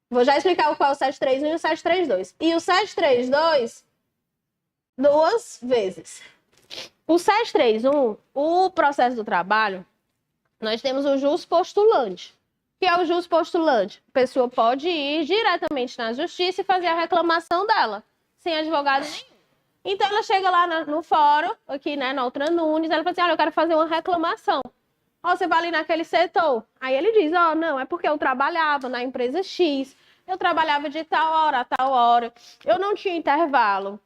Vou já explicar qual é o 731 e o 732. E o 732, 2 vezes. O 731, o processo do trabalho, nós temos o jus postulante. O que é o jus postulante? A pessoa pode ir diretamente na justiça e fazer a reclamação dela, sem advogado nenhum. Então, ela chega lá no fórum, aqui, né, na Outra Nunes, ela fala assim, olha, eu quero fazer uma reclamação. Ó, você vai ali naquele setor. Aí ele diz, ó, não, é porque eu trabalhava na empresa X, eu trabalhava de tal hora a tal hora, eu não tinha intervalo,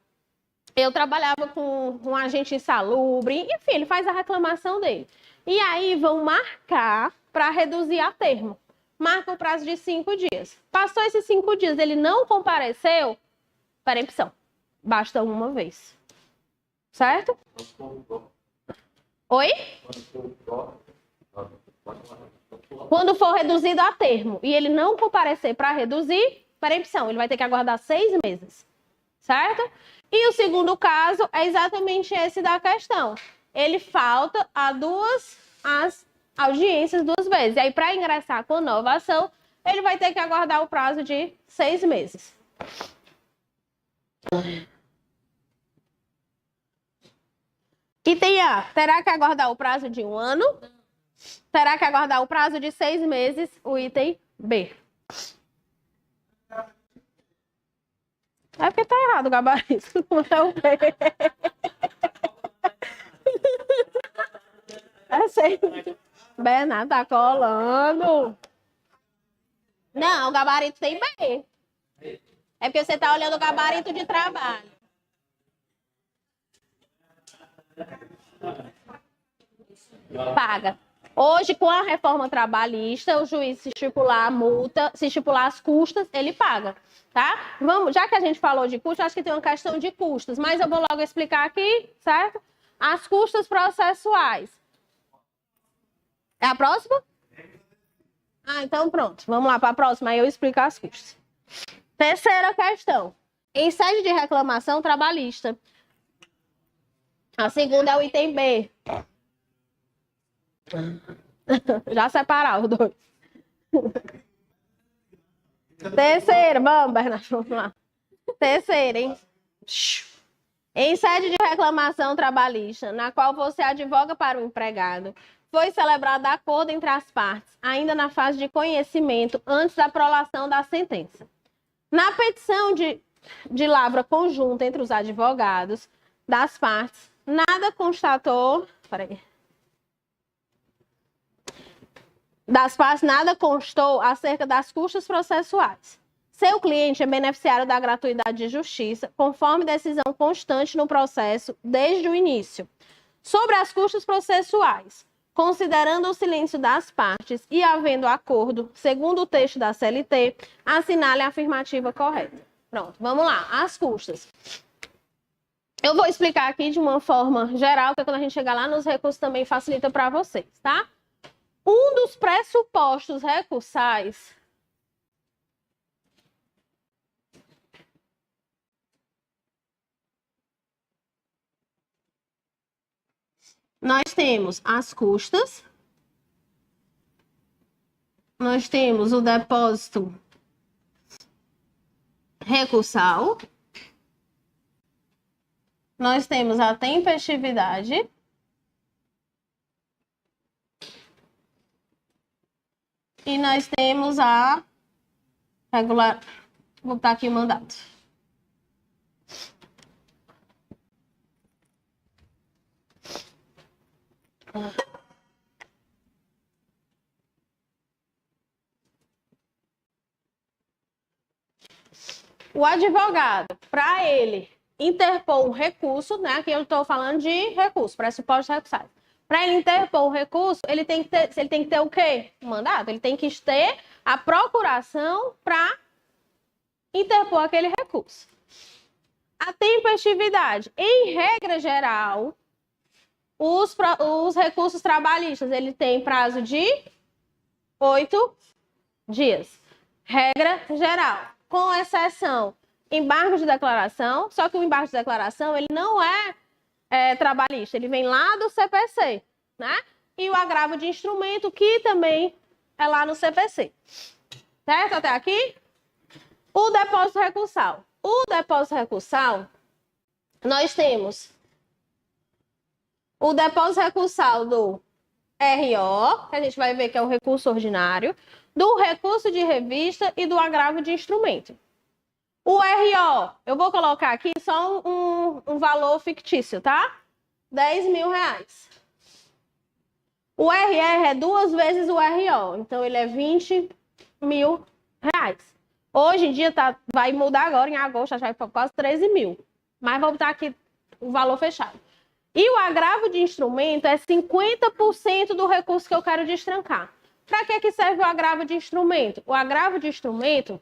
eu trabalhava com um agente insalubre, enfim, ele faz a reclamação dele. E aí vão marcar para reduzir a termo. Marca o prazo de 5 dias. Passou esses 5 dias, ele não compareceu, perempção. Basta uma vez. Certo? Oi? Quando for reduzido a termo e ele não comparecer para reduzir, perempção, ele vai ter que aguardar 6 meses. Certo? E o segundo caso é exatamente esse da questão. Ele falta as audiências 2 vezes. E aí, para ingressar com nova ação, ele vai ter que aguardar o prazo de 6 meses. Item A, terá que aguardar o prazo de 1 ano? Terá que aguardar o prazo de 6 meses, o item B. É porque tá errado o gabarito, não é o B. É sempre. Bernardo tá colando. Não, o gabarito tem B. É porque você tá olhando o gabarito de trabalho. Paga. Hoje, com a reforma trabalhista, o juiz, se estipular a multa, se estipular as custas, ele paga, tá? Vamos, já que a gente falou de custos, acho que tem uma questão de custos, mas eu vou logo explicar aqui, certo? As custas processuais. É a próxima? Ah, então pronto. Vamos lá para a próxima, aí eu explico as custas. Terceira questão. Em sede de reclamação trabalhista. A segunda é o item B. Já separar os dois. Terceira, vamos, Bernardo, vamos lá. Terceira, hein? Em sede de reclamação trabalhista, na qual você advoga para o empregado, foi celebrado acordo entre as partes, ainda na fase de conhecimento, antes da prolação da sentença. Na petição de lavra conjunta entre os advogados das partes, nada constatou... Peraí. Das partes, nada constou acerca das custas processuais. Seu cliente é beneficiário da gratuidade de justiça, conforme decisão constante no processo desde o início. Sobre as custas processuais, considerando o silêncio das partes e havendo acordo, segundo o texto da CLT, assinale a afirmativa correta. Pronto, vamos lá. As custas. Eu vou explicar aqui de uma forma geral, que quando a gente chegar lá nos recursos também facilita para vocês, tá? Um dos pressupostos recursais nós temos as custas, nós temos o depósito recursal, nós temos a tempestividade, e nós temos a regular... Vou botar aqui o mandato. O advogado, para ele interpor um recurso, né? Aqui eu estou falando de recurso, pressupostos recursais. Para ele interpor o recurso, ele tem que ter o quê? O mandato. Ele tem que ter a procuração para interpor aquele recurso. A tempestividade. Em regra geral, os recursos trabalhistas, ele tem prazo de 8 dias. Regra geral. Com exceção, embargo de declaração. Só que o embargo de declaração, ele não é trabalhista, ele vem lá do CPC, né? E o agravo de instrumento, que também é lá no CPC. Certo? Até aqui? O depósito recursal. O depósito recursal, nós temos o depósito recursal do RO, que a gente vai ver que é o recurso ordinário, do recurso de revista e do agravo de instrumento. O RO, eu vou colocar aqui só um valor fictício, tá? 10 mil reais. O RR é 2 vezes o RO, então ele é 20 mil reais. Hoje em dia vai mudar agora, em agosto, já vai para quase 13 mil. Mas vou botar aqui o valor fechado. E o agravo de instrumento é 50% do recurso que eu quero destrancar. Para que serve o agravo de instrumento? O agravo de instrumento,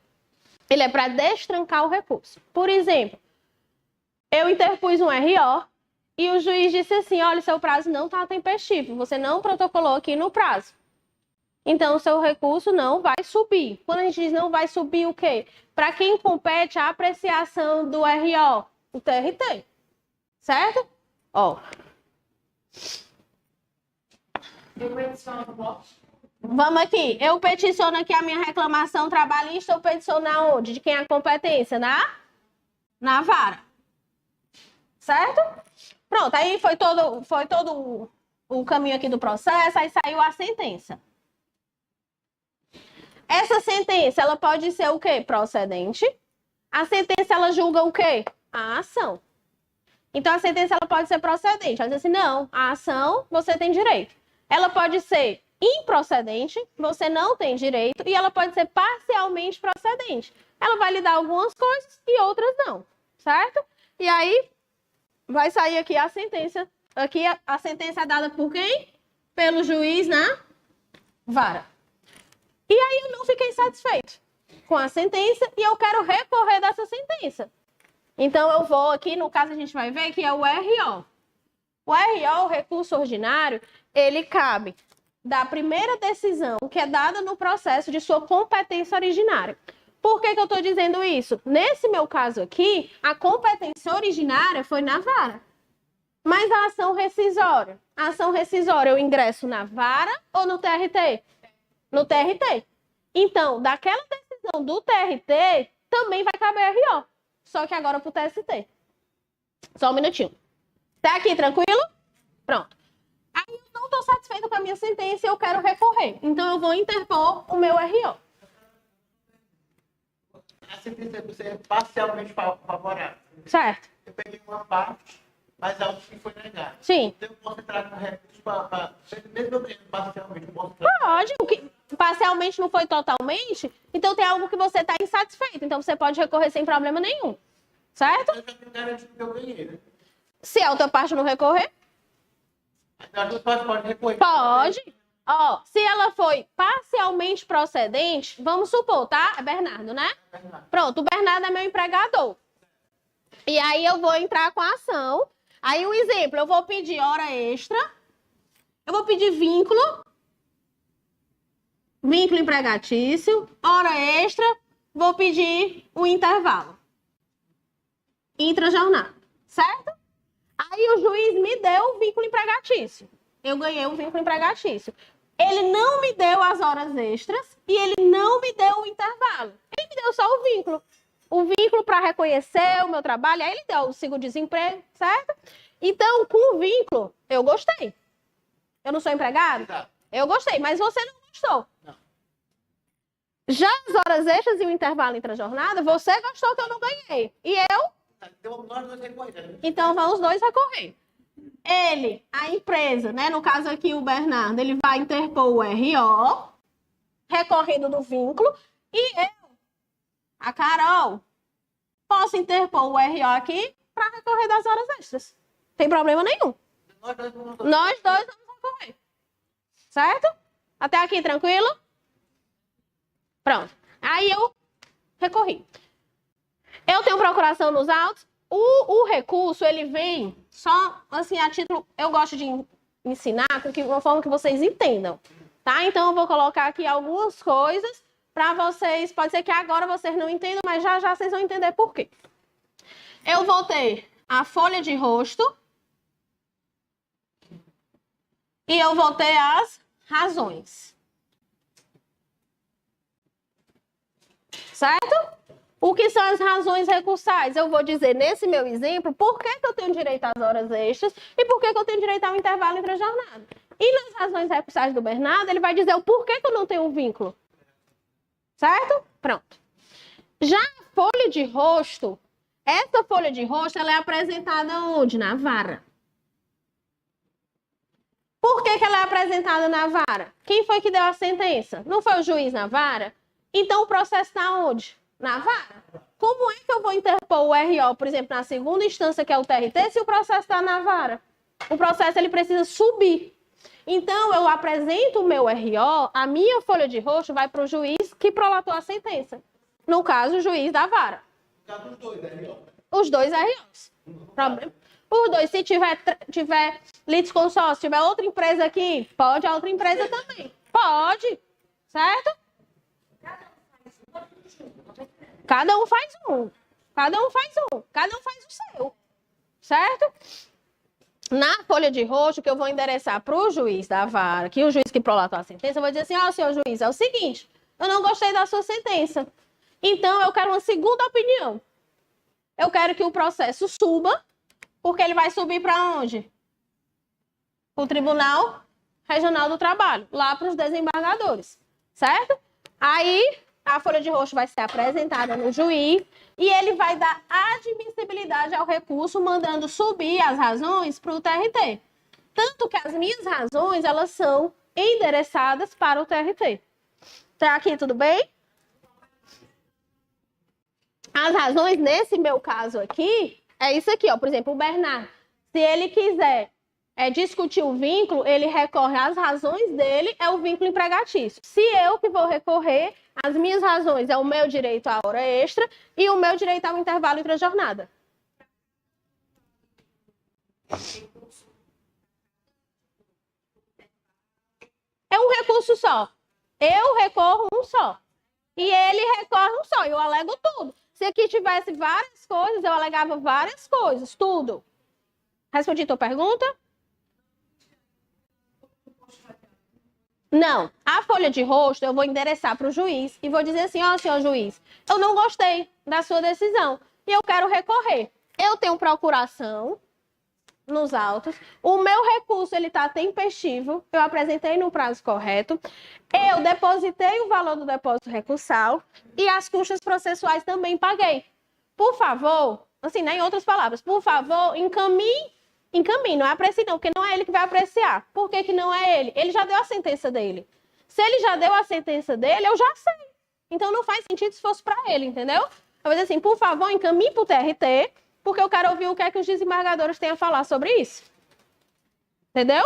ele é para destrancar o recurso. Por exemplo, eu interpus um RO e o juiz disse assim, olha, seu prazo não está tempestivo, você não protocolou aqui no prazo. Então, o seu recurso não vai subir. Quando a gente diz não vai subir, o quê? Para quem compete a apreciação do RO? O TRT. Certo? Ó. Vamos aqui. Eu peticiono aqui a minha reclamação trabalhista, eu peticiono aonde? De quem é a competência? Na vara. Certo? Pronto, aí foi todo o caminho aqui do processo, aí saiu a sentença. Essa sentença, ela pode ser o quê? Procedente. A sentença, ela julga o quê? A ação. Então, a sentença, ela pode ser procedente. Ela diz assim, não, a ação, você tem direito. Ela pode ser improcedente, você não tem direito, e ela pode ser parcialmente procedente. Ela vai lhe dar algumas coisas e outras não, certo? E aí, vai sair aqui a sentença. Aqui, a sentença é dada por quem? Pelo juiz na vara. E aí eu não fiquei satisfeito com a sentença e eu quero recorrer dessa sentença. Então eu vou aqui, no caso a gente vai ver que é o RO. O RO, o recurso ordinário, ele cabe da primeira decisão que é dada no processo de sua competência originária. Por que eu estou dizendo isso? Nesse meu caso aqui, a competência originária foi na vara. Mas a ação rescisória? A ação rescisória eu ingresso na vara ou no TRT? No TRT. Então, daquela decisão do TRT, também vai caber RO. Só que agora pro TST. Só um minutinho. Tá aqui, tranquilo? Pronto. Aí eu não estou satisfeito com a minha sentença e eu quero recorrer. Então, eu vou interpor o meu RO. A sentença você é parcialmente favorável. Certo. Eu peguei uma parte, mas a outra que foi negada. Sim. Então, eu posso entrar com recurso para... Mesmo eu ganhando parcialmente, eu posso entrar... Pode. O que parcialmente não foi totalmente, então tem algo que você está insatisfeito. Então, você pode recorrer sem problema nenhum. Certo? Eu já tenho garantido que eu ganhei, né? Se a outra parte não recorrer, As duas partes podem recorrer. pode. Ó, se ela foi parcialmente procedente, vamos supor, tá? É Bernardo, né? Pronto, o Bernardo é meu empregador. E aí eu vou entrar com a ação. Aí o exemplo, eu vou pedir hora extra, eu vou pedir vínculo empregatício, hora extra, vou pedir o intervalo. Intrajornada, certo? Aí o juiz me deu o vínculo empregatício. Eu ganhei o vínculo empregatício. Ele não me deu as horas extras e ele não me deu o intervalo. Ele me deu só o vínculo. O vínculo para reconhecer o meu trabalho, aí ele deu o seguro-desemprego, certo? Então, com o vínculo, eu gostei. Eu não sou empregado? Exato. Eu gostei, mas você não gostou. Não. Já as horas extras e o intervalo intrajornada, você gostou que eu não ganhei. E eu? Então, nós dois recorremos. Então, vão os dois recorrer. Ele, a empresa, né? No caso aqui, o Bernardo, ele vai interpor o RO, recorrendo do vínculo, e eu, a Carol, posso interpor o RO aqui para recorrer das horas extras. Tem problema nenhum. Nós dois vamos recorrer. Certo? Até aqui, tranquilo? Pronto. Aí eu recorri. Eu tenho procuração nos autos. O recurso, ele vem só, assim, a título... Eu gosto de ensinar de uma forma que vocês entendam, tá? Então, eu vou colocar aqui algumas coisas para vocês... Pode ser que agora vocês não entendam, mas já já vocês vão entender por quê. Eu vou ter a folha de rosto e eu vou ter as razões. Certo? O que são as razões recursais? Eu vou dizer, nesse meu exemplo, por que eu tenho direito às horas extras e por que eu tenho direito ao intervalo entre a jornada. E nas razões recursais do Bernardo, ele vai dizer o porquê que eu não tenho um vínculo. Certo? Pronto. Já folha de rosto, essa folha de rosto, ela é apresentada onde? Na vara. Por que ela é apresentada na vara? Quem foi que deu a sentença? Não foi o juiz na vara? Então o processo está onde? Na vara. Como é que eu vou interpor o RO, por exemplo, na segunda instância, que é o TRT, se o processo está na vara? O processo ele precisa subir. Então, eu apresento o meu RO, a minha folha de rosto vai para o juiz que prolatou a sentença. No caso, o juiz da vara. Os dois, RO. Os dois ROs. Os dois, se tiver litisconsórcio, tiver outra empresa aqui, pode a outra empresa também. Pode, certo? Cada um faz um. Cada um faz um. Cada um faz o seu. Certo? Na folha de rosto, que eu vou endereçar para o juiz da vara, que o juiz que prolatou a sentença, eu vou dizer assim, ó, senhor juiz, é o seguinte, eu não gostei da sua sentença. Então, eu quero uma segunda opinião. Eu quero que o processo suba, porque ele vai subir para onde? O Tribunal Regional do Trabalho, lá para os desembargadores, certo? Aí, a folha de rosto vai ser apresentada no juiz e ele vai dar admissibilidade ao recurso, mandando subir as razões para o TRT. Tanto que as minhas razões, elas são endereçadas para o TRT. Tá aqui, tudo bem? As razões, nesse meu caso aqui, é isso aqui, ó. Por exemplo, o Bernardo, se ele quiser discutir o vínculo, ele recorre às razões dele, é o vínculo empregatício. Se eu que vou recorrer, as minhas razões é o meu direito à hora extra e o meu direito ao intervalo entre a jornada. É um recurso só. Eu recorro um só. E ele recorre um só. Eu alego tudo. Se aqui tivesse várias coisas, eu alegava várias coisas, tudo. Respondi a tua pergunta? Não. A folha de rosto eu vou endereçar para o juiz e vou dizer assim, ó, senhor juiz, eu não gostei da sua decisão e eu quero recorrer. Eu tenho procuração nos autos, o meu recurso ele está tempestivo, eu apresentei no prazo correto, eu depositei o valor do depósito recursal e as custas processuais também paguei. Por favor, assim, né, em outras palavras, por favor, encaminhe, não é aprecie não, porque não é ele que vai apreciar. Por que que não é ele? Ele já deu a sentença dele. Se ele já deu a sentença dele, eu já sei. Então não faz sentido se fosse para ele, entendeu? Eu vou dizer assim, por favor, encaminhe para o TRT, porque eu quero ouvir o que é que os desembargadores têm a falar sobre isso. Entendeu?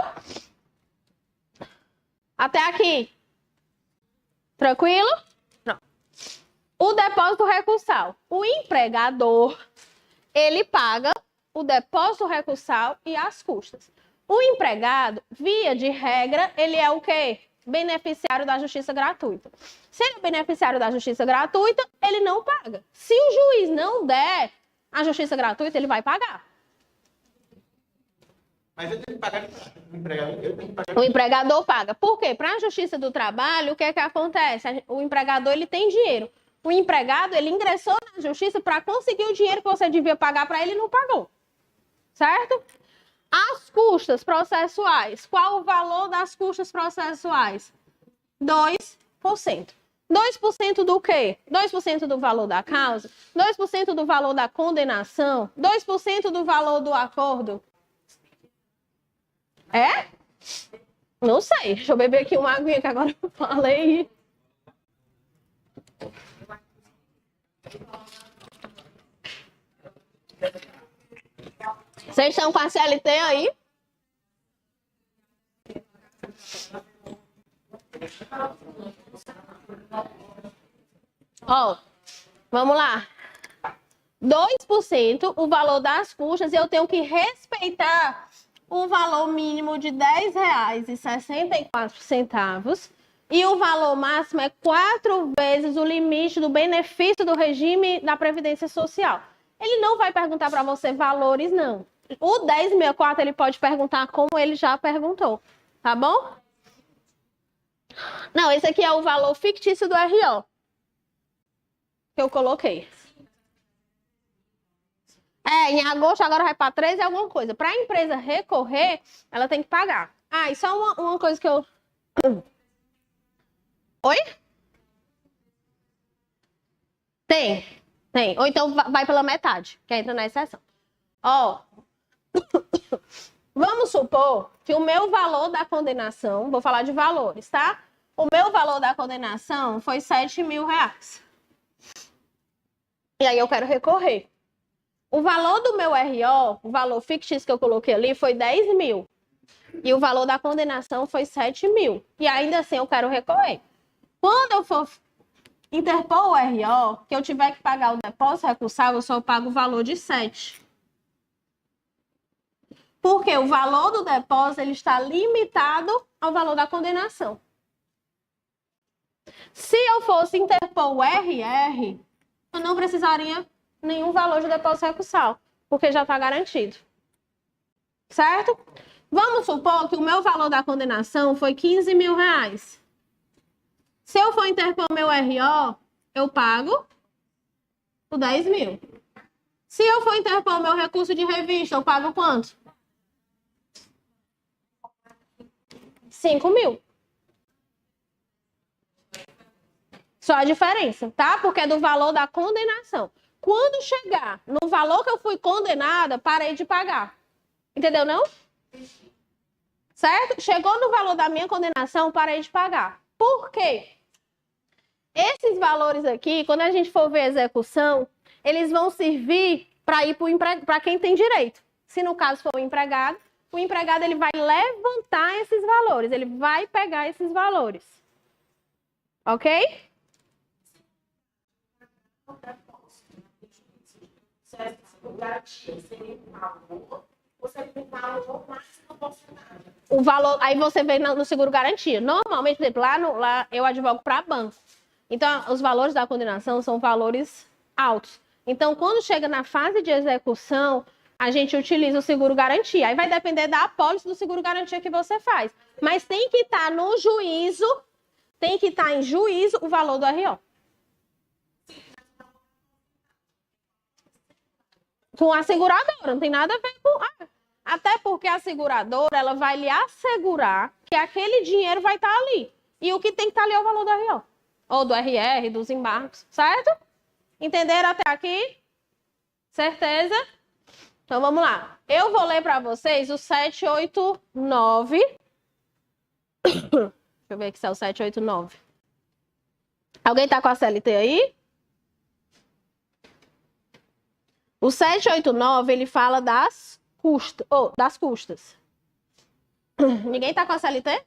Até aqui. Tranquilo? Não. O depósito recursal. O empregador, ele paga o depósito recursal e as custas. O empregado, via de regra, ele é o quê? Beneficiário da justiça gratuita. Se ele é beneficiário da justiça gratuita, ele não paga. Se o juiz não der a justiça gratuita, ele vai pagar. Mas eu tenho que pagar o empregador. Eu tenho que pagar. O empregador paga. Por quê? Para a justiça do trabalho, o que é que acontece? O empregador, ele tem dinheiro. O empregado, ele ingressou na justiça para conseguir o dinheiro que você devia pagar para ele e não pagou. Certo? As custas processuais. Qual o valor das custas processuais? 2%. 2% do quê? 2% do valor da causa? 2% do valor da condenação? 2% do valor do acordo? É? Não sei. Deixa eu beber aqui uma aguinha que agora eu falei. Vocês estão com a CLT aí? Ó, vamos lá. 2% o valor das custas e eu tenho que respeitar o valor mínimo de R$10,64 e o valor máximo é 4 vezes o limite do benefício do regime da Previdência Social. Ele não vai perguntar para você valores, não. O 1064 ele pode perguntar como ele já perguntou, tá bom? Não, esse aqui é o valor fictício do RO que eu coloquei. Em agosto agora vai para 13 alguma coisa. Para a empresa recorrer, ela tem que pagar. Ah, e só uma coisa que eu... Oi? Tem. Tem. Ou então vai pela metade, que entra na exceção. Ó, vamos supor que o meu valor da condenação, vou falar de valores, tá? O meu valor da condenação foi R$7.000. E aí eu quero recorrer. O valor do meu RO, o valor fictício que eu coloquei ali, foi 10.000. E o valor da condenação foi 7.000. E ainda assim eu quero recorrer. Quando eu for interpor o RO, que eu tiver que pagar o depósito recursável, eu só pago o valor de 7. Porque o valor do depósito ele está limitado ao valor da condenação. Se eu fosse interpor o RR, eu não precisaria nenhum valor de depósito recursal, porque já está garantido. Certo? Vamos supor que o meu valor da condenação foi R$15.000. Se eu for interpor meu RO, eu pago o 10.000. Se eu for interpor meu recurso de revista, eu pago quanto? 5.000. Só a diferença, tá? Porque é do valor da condenação. Quando chegar no valor que eu fui condenada, parei de pagar. Entendeu, não? Certo? Chegou no valor da minha condenação, parei de pagar. Por quê? Esses valores aqui, quando a gente for ver a execução, eles vão servir para ir para quem tem direito. Se no caso for o empregado ele vai levantar esses valores, ele vai pegar esses valores. Ok? O valor, aí você vê no seguro garantia. Normalmente, por exemplo, lá eu advogo para banco. Então, os valores da condenação são valores altos. Então, quando chega na fase de execução, a gente utiliza o seguro garantia. Aí vai depender da apólice do seguro garantia que você faz. Mas tem que estar no juízo, tem que estar em juízo o valor do RO. Com a seguradora, não tem nada a ver com... Até porque a seguradora, ela vai lhe assegurar que aquele dinheiro vai estar ali. E o que tem que estar ali é o valor do RO. Ou do RR, dos embargos, certo? Entenderam até aqui? Certeza? Então, vamos lá. Eu vou ler para vocês o 789. Deixa eu ver aqui se é o 789. Alguém tá com a CLT aí? O 789, ele fala das custas. Ninguém tá com a CLT?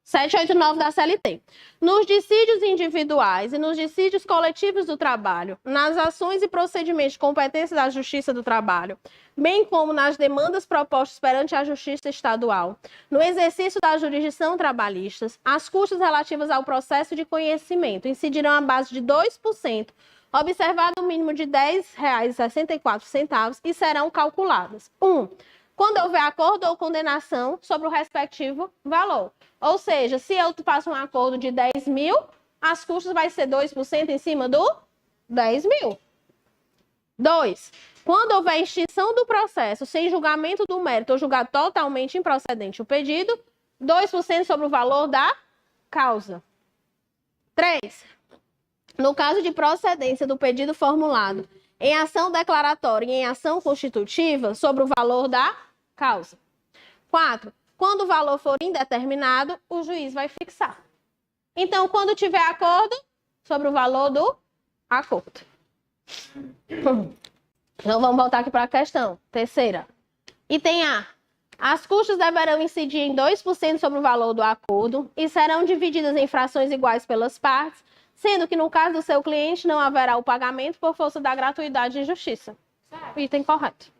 789 da CLT. Nos dissídios individuais e nos dissídios coletivos do trabalho, nas ações e procedimentos de competência da Justiça do Trabalho, bem como nas demandas propostas perante a Justiça Estadual, no exercício da jurisdição trabalhista, as custas relativas ao processo de conhecimento incidirão à base de 2%, observado o mínimo de R$ 10,64 e serão calculadas. 1. Quando houver acordo ou condenação sobre o respectivo valor. Ou seja, se eu faço um acordo de 10.000, as custas vai ser 2% em cima do 10.000. 2. Quando houver extinção do processo sem julgamento do mérito ou julgar totalmente improcedente o pedido, 2% sobre o valor da causa. 3. No caso de procedência do pedido formulado em ação declaratória e em ação constitutiva, sobre o valor da causa. 4. Quando o valor for indeterminado, o juiz vai fixar. Então, quando tiver acordo, sobre o valor do acordo. Então, vamos voltar aqui para a questão. Terceira. Item A. As custas deverão incidir em 2% sobre o valor do acordo e serão divididas em frações iguais pelas partes, sendo que no caso do seu cliente não haverá o pagamento por força da gratuidade de justiça. Certo. Item correto.